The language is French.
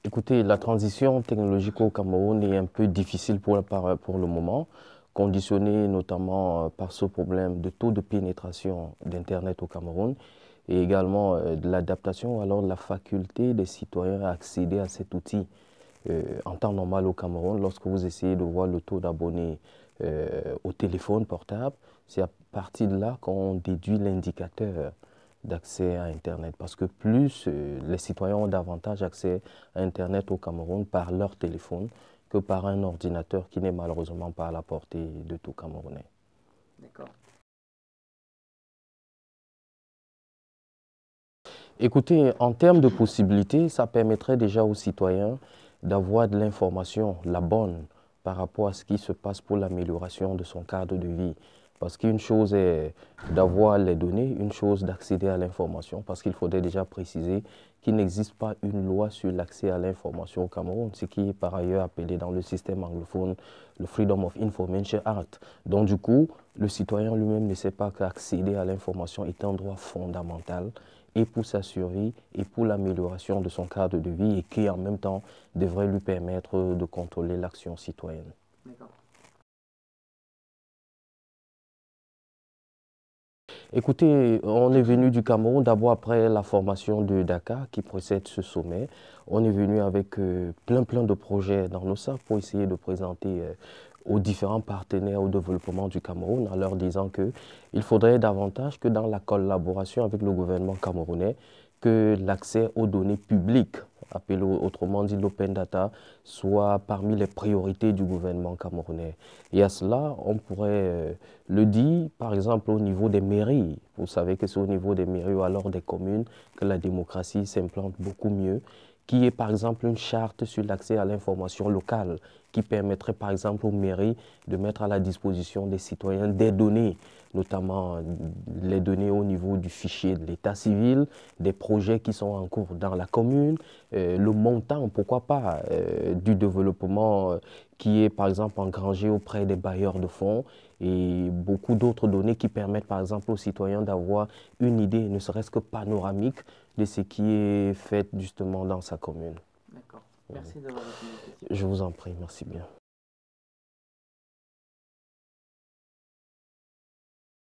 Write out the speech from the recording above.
Écoutez, la transition technologique au Cameroun est un peu difficile pour le moment, conditionnée notamment par ce problème de taux de pénétration d'Internet au Cameroun et également de l'adaptation, alors de la faculté des citoyens à accéder à cet outil en temps normal au Cameroun. Lorsque vous essayez de voir le taux d'abonnés au téléphone portable, c'est à partir de là qu'on déduit l'indicateur d'accès à Internet. Parce que plus les citoyens ont davantage accès à Internet au Cameroun par leur téléphone que par un ordinateur qui n'est malheureusement pas à la portée de tout Camerounais. D'accord. Écoutez, en termes de possibilités, ça permettrait déjà aux citoyens d'avoir de l'information, la bonne, par rapport à ce qui se passe pour l'amélioration de son cadre de vie. Parce qu'une chose est d'avoir les données, une chose d'accéder à l'information, parce qu'il faudrait déjà préciser qu'il n'existe pas une loi sur l'accès à l'information au Cameroun, ce qui est par ailleurs appelé dans le système anglophone le Freedom of Information Act. Donc du coup, le citoyen lui-même ne sait pas qu'accéder à l'information est un droit fondamental et pour sa survie et pour l'amélioration de son cadre de vie et qui en même temps devrait lui permettre de contrôler l'action citoyenne. D'accord. Écoutez, on est venu du Cameroun d'abord après la formation de Dakar qui précède ce sommet. On est venu avec plein de projets dans nos sacs pour essayer de présenter aux différents partenaires au développement du Cameroun en leur disant qu'il faudrait davantage que dans la collaboration avec le gouvernement camerounais, que l'accès aux données publiques, appelé autrement dit l'open data, soit parmi les priorités du gouvernement camerounais. Et à cela, on pourrait le dire, par exemple, au niveau des mairies. Vous savez que c'est au niveau des mairies ou alors des communes que la démocratie s'implante beaucoup mieux, qui est par exemple une charte sur l'accès à l'information locale qui permettrait par exemple aux mairies de mettre à la disposition des citoyens des données, notamment les données au niveau du fichier de l'état civil, des projets qui sont en cours dans la commune, le montant, pourquoi pas, du développement qui est par exemple engrangé auprès des bailleurs de fonds et beaucoup d'autres données qui permettent par exemple aux citoyens d'avoir une idée, ne serait-ce que panoramique, de ce qui est fait justement dans sa commune. D'accord. Merci d'avoir répondu à mes questions. Je vous en prie, merci bien.